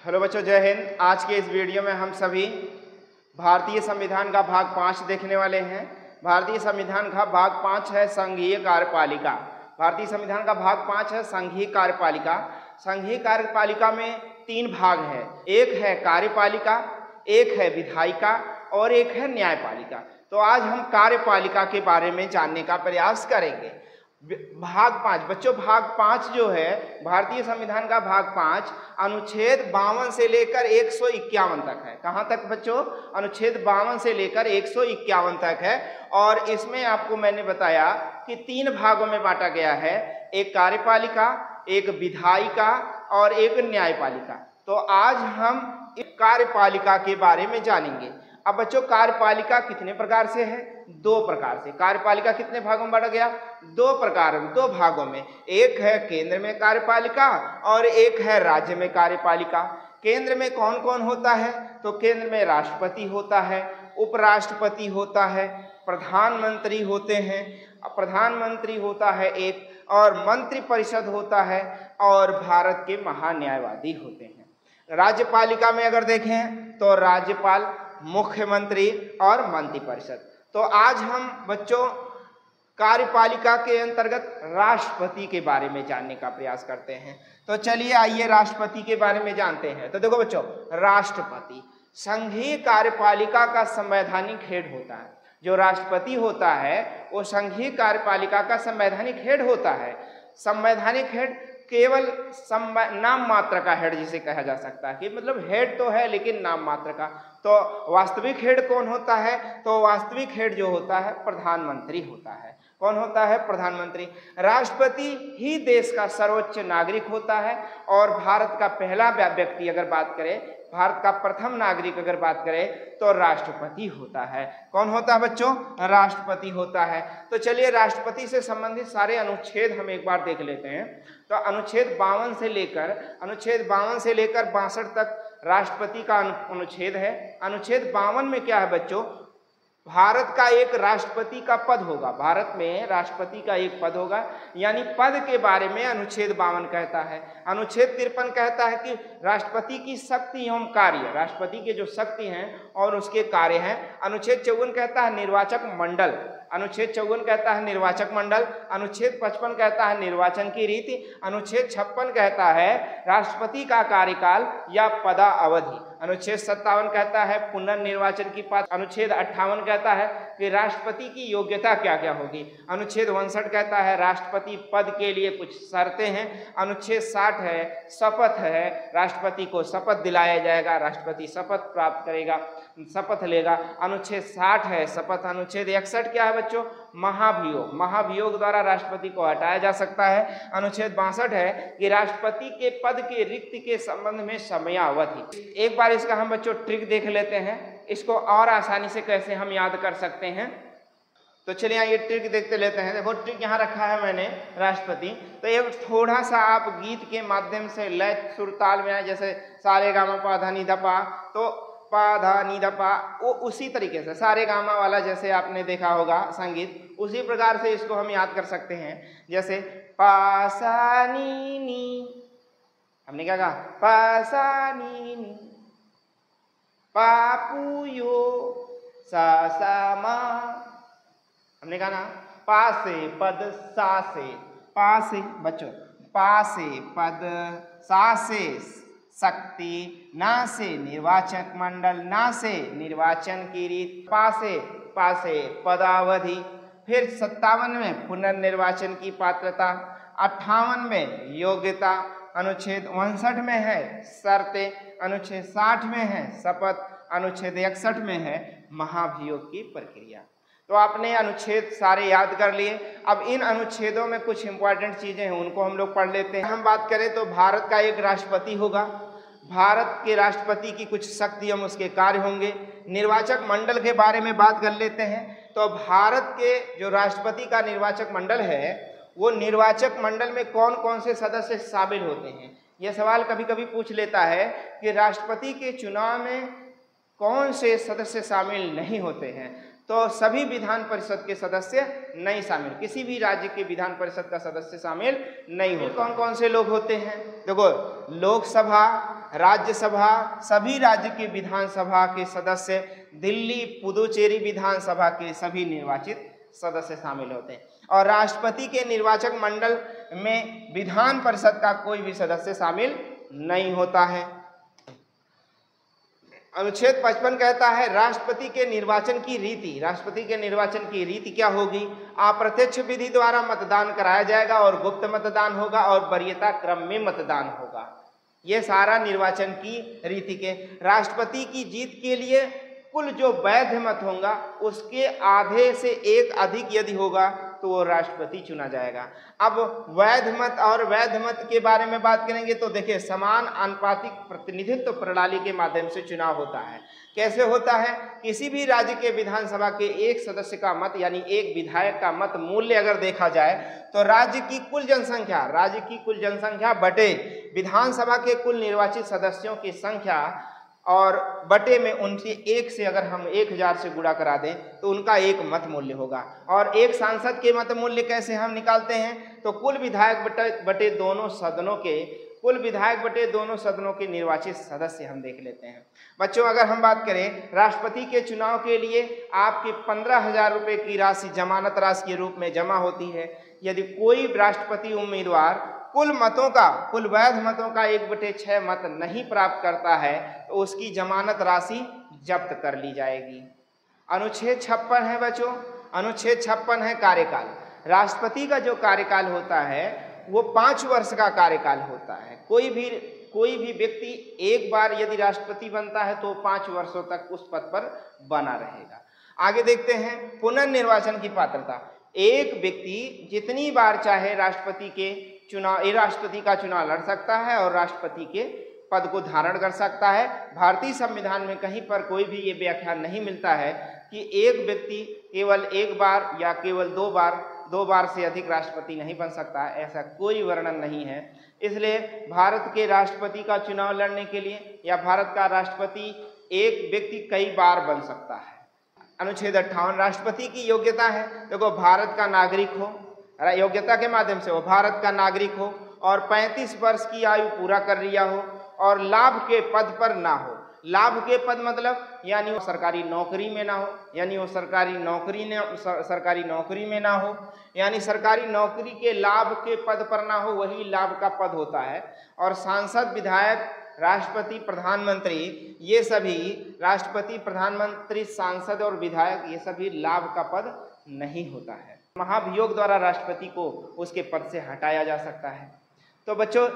Hello बच्चों, जय हिंद। आज के इस वीडियो में हम सभी भारतीय संविधान का भाग 5 देखने वाले हैं। भारतीय संविधान का भाग 5 है संघीय कार्यपालिका। भारतीय संविधान का भाग 5 है संघीय कार्यपालिका। संघीय कार्यपालिका में 3 भाग है, एक है कार्यपालिका, एक है विधायिका और एक है न्यायपालिका। तो आज हम कार्यपालिका के बारे में जानने का प्रयास करेंगे। भाग 5 बच्चों, भाग 5 जो है भारतीय संविधान का भाग 5 अनुच्छेद 52 से लेकर 151 तक है। कहाँ तक बच्चों? अनुच्छेद 52 से लेकर 151 तक है। और इसमें आपको मैंने बताया कि 3 भागों में बांटा गया है, एक कार्यपालिका, एक विधायिका और एक न्यायपालिका। तो आज हम इस कार्यपालिका के बारे में जानेंगे। अब बच्चों, कार्यपालिका कितने प्रकार से है? 2 प्रकार से। कार्यपालिका कितने भागों में बांटा गया? 2 भागों में। एक है केंद्र में कार्यपालिका और एक है राज्य में कार्यपालिका। केंद्र में कौन कौन होता है? तो केंद्र में राष्ट्रपति होता है, उपराष्ट्रपति होता है, प्रधानमंत्री होते हैं, प्रधानमंत्री होता है एक, और मंत्रिपरिषद होता है और भारत के महान्यायवादी होते हैं। राज्यपालिका में अगर देखें तो राज्यपाल, मुख्यमंत्री और मंत्रिपरिषद। तो आज हम बच्चों कार्यपालिका के अंतर्गत राष्ट्रपति के बारे में जानने का प्रयास करते हैं। तो चलिए आइए राष्ट्रपति के बारे में जानते हैं। तो देखो बच्चों, राष्ट्रपति संघीय कार्यपालिका का संवैधानिक हेड होता है। जो राष्ट्रपति होता है वो संघीय कार्यपालिका का संवैधानिक हेड होता है। संवैधानिक हेड केवल नाम मात्र का हेड जिसे कहा जा सकता है, कि मतलब हेड तो है लेकिन नाम मात्र का। तो वास्तविक हेड कौन होता है? तो वास्तविक हेड जो होता है प्रधानमंत्री होता है। कौन होता है? प्रधानमंत्री। राष्ट्रपति ही देश का सर्वोच्च नागरिक होता है और भारत का पहला व्यक्ति अगर बात करें, भारत का प्रथम नागरिक अगर बात करें तो राष्ट्रपति होता है। कौन होता है बच्चों? राष्ट्रपति होता है। तो चलिए राष्ट्रपति से संबंधित सारे अनुच्छेद हम एक बार देख लेते हैं। तो अनुच्छेद 52 से लेकर 62 तक राष्ट्रपति का अनुच्छेद है। अनुच्छेद 52 में क्या है बच्चों? भारत का एक राष्ट्रपति का पद होगा। भारत में राष्ट्रपति का एक पद होगा, यानी पद के बारे में अनुच्छेद 52 कहता है। अनुच्छेद 53 कहता है कि राष्ट्रपति की शक्ति एवं कार्य, राष्ट्रपति के जो शक्ति हैं और उसके कार्य हैं। अनुच्छेद 54 कहता है निर्वाचक मंडल। अनुच्छेद 54 कहता है निर्वाचक मंडल। अनुच्छेद 55 कहता है निर्वाचन की रीति। अनुच्छेद 56 कहता है राष्ट्रपति का कार्यकाल या पदा अवधि। अनुच्छेद 57 कहता है पुनर्निर्वाचन की बात। अनुच्छेद 58 कहता है कि राष्ट्रपति की योग्यता क्या क्या होगी। अनुच्छेद 59 कहता है राष्ट्रपति पद के लिए कुछ शर्तें हैं। अनुच्छेद 60 है शपथ है, राष्ट्रपति को शपथ दिलाया जाएगा, राष्ट्रपति शपथ प्राप्त करेगा, शपथ लेगा। अनुच्छेद 60 है शपथ। अनुच्छेद 61 क्या है बच्चों? महाभियोग। महाभियोग द्वारा राष्ट्रपति को हटाया जा सकता है। अनुच्छेद 62 है कि राष्ट्रपति के पद के रिक्त के संबंध में समयावधि। एक बार इसका हम बच्चों ट्रिक देख लेते हैं, इसको और आसानी से कैसे हम याद कर सकते हैं। तो चलिए ये ट्रिक देखते लेते हैं। देखो ट्रिक यहाँ रखा है मैंने, राष्ट्रपति। तो ये थोड़ा सा आप गीत के माध्यम से लय सुर ताल में आए, जैसे सारे गामा पा धा नी धा पा, तो पा धा नी धा पा, वो उसी तरीके से सारे गामा वाला जैसे आपने देखा होगा संगीत, उसी प्रकार से इसको हम याद कर सकते हैं। जैसे पा सा नी नी, हमने क्या कहा? पा सा नी नी, पापू यो सा सा मा, हमने कहा ना पा से पद सा से, पा से बच्चों, पा से पद, सा से शक्ति, ना से निर्वाचक मंडल, ना से निर्वाचन की रीत, पा से पदावधि। फिर 57 में पुनर्निर्वाचन की पात्रता, 58 में योग्यता, अनुच्छेद 59 में है शर्तें, अनुच्छेद 60 में है शपथ, अनुच्छेद 61 में है महाभियोग की प्रक्रिया। तो आपने अनुच्छेद सारे याद कर लिए। अब इन अनुच्छेदों में कुछ इंपॉर्टेंट चीजें हैं, उनको हम लोग पढ़ लेते हैं। हम बात करें तो भारत का एक राष्ट्रपति होगा। भारत के राष्ट्रपति की कुछ शक्ति एवं उसके कार्य होंगे। निर्वाचक मंडल के बारे में बात कर लेते हैं। तो भारत के जो राष्ट्रपति का निर्वाचक मंडल है, वो निर्वाचक मंडल में कौन कौन से सदस्य शामिल होते हैं? यह सवाल कभी कभी पूछ लेता है कि राष्ट्रपति के चुनाव में कौन से सदस्य शामिल नहीं होते हैं। तो सभी विधान परिषद के सदस्य नहीं शामिल, किसी भी राज्य के विधान परिषद का सदस्य शामिल नहीं होता। कौन कौन से लोग होते हैं? देखो, लोकसभा, राज्यसभा, सभी राज्य के विधानसभा के सदस्य, दिल्ली पुदुचेरी विधानसभा के सभी निर्वाचित सदस्य शामिल होते हैं। और राष्ट्रपति के निर्वाचक मंडल में विधान परिषद का कोई भी सदस्य शामिल नहीं होता है। अनुच्छेद 55 कहता है राष्ट्रपति के निर्वाचन की रीति, राष्ट्रपति के निर्वाचन की रीति क्या होगी? अप्रत्यक्ष विधि द्वारा मतदान कराया जाएगा और गुप्त मतदान होगा और वरीयता क्रम में मतदान होगा। ये सारा निर्वाचन की रीति के। राष्ट्रपति की जीत के लिए कुल जो वैध मत होगा उसके आधे से एक अधिक यदि होगा तो वो राष्ट्रपति चुना जाएगा। अब वैध मत और वैध मत के बारे में बात करेंगे तो देखिए, समान आनुपातिक प्रतिनिधित्व प्रणाली के माध्यम से चुनाव होता है। कैसे होता है? किसी भी राज्य के विधानसभा के एक सदस्य का मत यानी एक विधायक का मत मूल्य अगर देखा जाए तो राज्य की कुल जनसंख्या बटे विधानसभा के कुल निर्वाचित सदस्यों की संख्या और बटे में उनसे एक से अगर हम 1000 से गुणा करा दें तो उनका एक मत मूल्य होगा। और एक सांसद के मत मूल्य कैसे हम निकालते हैं? तो कुल विधायक बटे दोनों सदनों के निर्वाचित सदस्य हम देख लेते हैं। बच्चों, अगर हम बात करें राष्ट्रपति के चुनाव के लिए आपके 15,000 रुपये की राशि जमानत राशि के रूप में जमा होती है। यदि कोई राष्ट्रपति उम्मीदवार कुल वैध मतों का 1/6 मत नहीं प्राप्त करता है तो उसकी जमानत राशि जब्त कर ली जाएगी। अनुच्छेद 56 है बच्चों, अनुच्छेद 56 है कार्यकाल। राष्ट्रपति का जो कार्यकाल होता है वो 5 वर्ष का कार्यकाल होता है। कोई भी व्यक्ति एक बार यदि राष्ट्रपति बनता है तो 5 वर्षों तक उस पद पर बना रहेगा। आगे देखते हैं पुनर्निर्वाचन की पात्रता। एक व्यक्ति जितनी बार चाहे राष्ट्रपति का चुनाव लड़ सकता है और राष्ट्रपति के पद को धारण कर सकता है। भारतीय संविधान में कहीं पर कोई भी ये व्याख्या नहीं मिलता है कि एक व्यक्ति केवल एक बार या केवल दो बार से अधिक राष्ट्रपति नहीं बन सकता, ऐसा कोई वर्णन नहीं है। इसलिए भारत के राष्ट्रपति का चुनाव लड़ने के लिए या भारत का राष्ट्रपति एक व्यक्ति कई बार बन सकता है। अनुच्छेद 58 राष्ट्रपति की योग्यता है। देखो, भारत का नागरिक हो, योग्यता के माध्यम से वो भारत का नागरिक हो और 35 वर्ष की आयु पूरा कर लिया हो और लाभ के पद पर ना हो। लाभ के पद मतलब यानी वो सरकारी नौकरी में ना हो, यानी सरकारी नौकरी के लाभ के पद पर ना हो, वही लाभ का पद होता है। और सांसद, विधायक, राष्ट्रपति, प्रधानमंत्री, ये सभी राष्ट्रपति, प्रधानमंत्री, सांसद और विधायक ये सभी लाभ का पद नहीं होता है। महाभियोग द्वारा राष्ट्रपति को उसके पद से हटाया जा सकता है। तो बच्चों,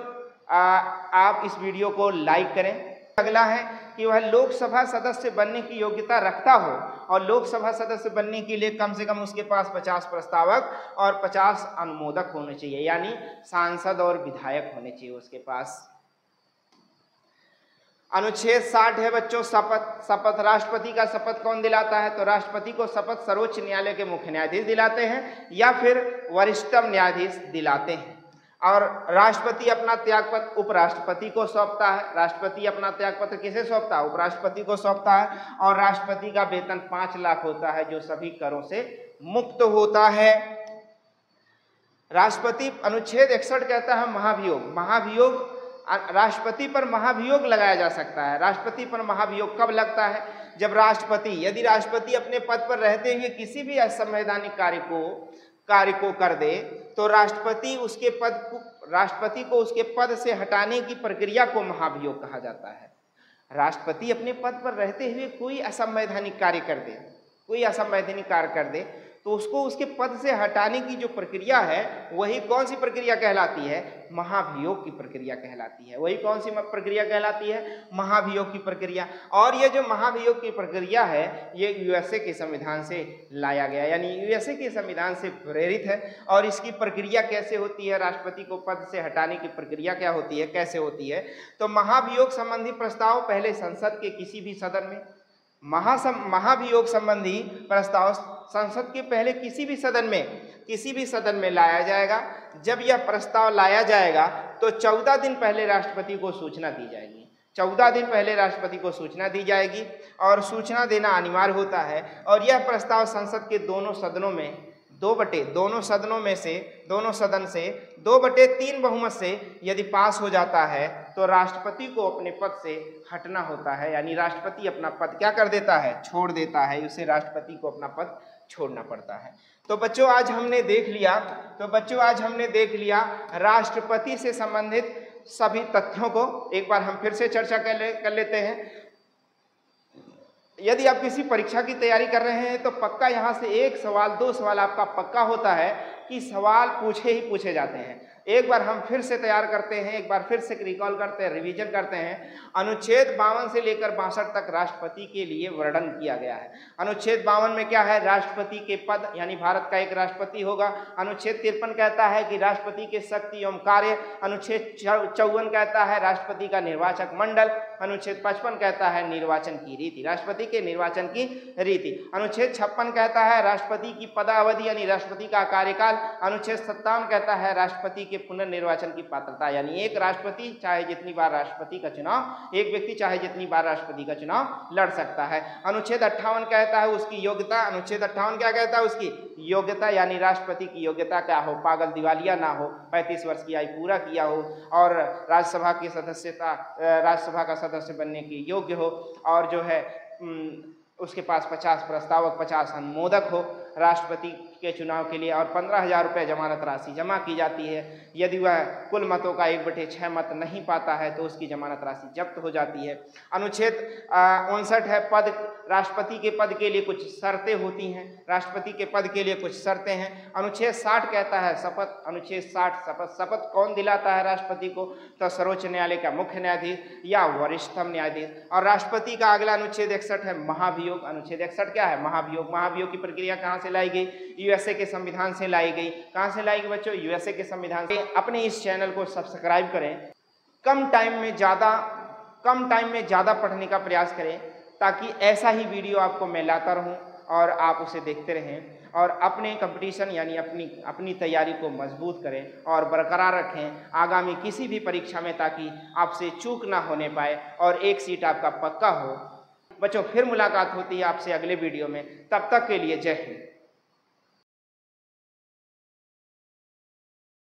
आप इस वीडियो को लाइक करें। अगला है कि वह लोकसभा सदस्य बनने की योग्यता रखता हो और लोकसभा सदस्य बनने के लिए कम से कम उसके पास 50 प्रस्तावक और 50 अनुमोदक होने चाहिए, यानी सांसद और विधायक होने चाहिए उसके पास। अनुच्छेद 60 है बच्चों शपथ। राष्ट्रपति का शपथ कौन दिलाता है? तो राष्ट्रपति को शपथ सर्वोच्च न्यायालय के मुख्य न्यायाधीश दिलाते हैं या फिर वरिष्ठतम न्यायाधीश दिलाते हैं। और राष्ट्रपति अपना त्यागपत्र उपराष्ट्रपति को सौंपता है। राष्ट्रपति अपना त्यागपत्र किसे सौंपता है? उपराष्ट्रपति को सौंपता है। और राष्ट्रपति का वेतन 5 लाख होता है जो सभी करों से मुक्त होता है। राष्ट्रपति अनुच्छेद 61 कहता है महाभियोग। राष्ट्रपति पर महाभियोग लगाया जा सकता है। राष्ट्रपति पर महाभियोग कब लगता है? जब यदि राष्ट्रपति अपने पद पर रहते हुए किसी भी असंवैधानिक कार्य को कर दे तो राष्ट्रपति को उसके पद से हटाने की प्रक्रिया को महाभियोग कहा जाता है। राष्ट्रपति अपने पद पर रहते हुए कोई असंवैधानिक कार्य कर दे तो उसको उसके पद से हटाने की जो प्रक्रिया है वही कौन सी प्रक्रिया कहलाती है? महाभियोग की प्रक्रिया कहलाती है। वही कौन सी प्रक्रिया कहलाती है? महाभियोग की प्रक्रिया। और ये जो महाभियोग की प्रक्रिया है ये यूएसए के संविधान से लाया गया, यानी यूएसए के संविधान से प्रेरित है। और इसकी प्रक्रिया कैसे होती है? राष्ट्रपति को पद से हटाने की प्रक्रिया क्या होती है, कैसे होती है? तो महाभियोग संबंधी प्रस्ताव पहले संसद के किसी भी सदन में, महाभियोग संबंधी प्रस्ताव संसद के पहले किसी भी सदन में लाया जाएगा। जब यह प्रस्ताव लाया जाएगा तो 14 दिन पहले राष्ट्रपति को सूचना दी जाएगी। 14 दिन पहले राष्ट्रपति को सूचना दी जाएगी और सूचना देना अनिवार्य होता है। और यह प्रस्ताव संसद के दोनों सदनों से 2/3 बहुमत से यदि पास हो जाता है तो राष्ट्रपति को अपने पद से हटना होता है, यानी राष्ट्रपति अपना पद क्या कर देता है, छोड़ देता है, उसे राष्ट्रपति को अपना पद छोड़ना पड़ता है। तो बच्चों आज हमने देख लिया राष्ट्रपति से संबंधित सभी तथ्यों को। एक बार हम फिर से चर्चा कर लेते हैं। यदि आप किसी परीक्षा की तैयारी कर रहे हैं तो पक्का यहाँ से 1 सवाल 2 सवाल आपका पक्का होता है कि सवाल पूछे ही पूछे जाते हैं। एक बार हम फिर से तैयार करते हैं, एक बार फिर से रिकॉल करते हैं, रिवीजन करते हैं। अनुच्छेद 52 से लेकर 62 तक राष्ट्रपति के लिए वर्णन किया गया है। अनुच्छेद 52 में क्या है, राष्ट्रपति के पद, यानी भारत का एक राष्ट्रपति होगा। अनुच्छेद 53 कहता है कि राष्ट्रपति के शक्ति एवं कार्य। अनुच्छेद 54 कहता है राष्ट्रपति का निर्वाचक मंडल। अनुच्छेद 55 कहता है निर्वाचन की रीति, राष्ट्रपति के निर्वाचन की रीति। अनुच्छेद 56 कहता है राष्ट्रपति की पदावधि यानी राष्ट्रपति का कार्यकाल। अनुच्छेद 57 कहता है राष्ट्रपति के पुनर्निर्वाचन की पात्रता, यानी एक राष्ट्रपति चाहे जितनी बार राष्ट्रपति का चुनाव, एक व्यक्ति चाहे जितनी बार राष्ट्रपति का चुनाव लड़ सकता है। अनुच्छेद 58 कहता है उसकी योग्यता। अनुच्छेद 58 क्या कहता है, उसकी योग्यता, यानी राष्ट्रपति की योग्यता क्या हो, पागल दिवालिया ना हो, 35 वर्ष की आयु पूरा किया हो और राज्यसभा की सदस्यता, राज्यसभा का सदस्य बनने की योग्य हो और जो है उसके पास 50 प्रस्तावक 50 अनुमोदक हो राष्ट्रपति के चुनाव के लिए, और 15,000 रुपये जमानत राशि जमा की जाती है। यदि वह कुल मतों का 1/6 मत नहीं पाता है तो उसकी जमानत राशि जब्त हो जाती है। अनुच्छेद 59 है पद, राष्ट्रपति के पद के लिए कुछ शर्तें होती हैं, राष्ट्रपति के पद के लिए कुछ शर्तें हैं। अनुच्छेद 60 कहता है शपथ। अनुच्छेद 60 शपथ कौन दिलाता है राष्ट्रपति को, तो सर्वोच्च न्यायालय का मुख्य न्यायाधीश या वरिष्ठतम न्यायाधीश। और राष्ट्रपति का अगला अनुच्छेद 61 है महाभियोग। अनुच्छेद 61 क्या है, महाभियोग। महाभियोग की प्रक्रिया कहाँ से लाई गई, यूएसए के संविधान से लाई गई। कहाँ से लाई गई बच्चों, यूएसए के संविधान से। अपने इस चैनल को सब्सक्राइब करें, कम टाइम में ज़्यादा पढ़ने का प्रयास करें ताकि ऐसा ही वीडियो आपको मैं लाता रहूं और आप उसे देखते रहें और अपने कंपटीशन यानी अपनी तैयारी को मजबूत करें और बरकरार रखें आगामी किसी भी परीक्षा में, ताकि आपसे चूक ना होने पाए और एक सीट आपका पक्का हो। बच्चों फिर मुलाकात होती है आपसे अगले वीडियो में, तब तक के लिए जय हिंद।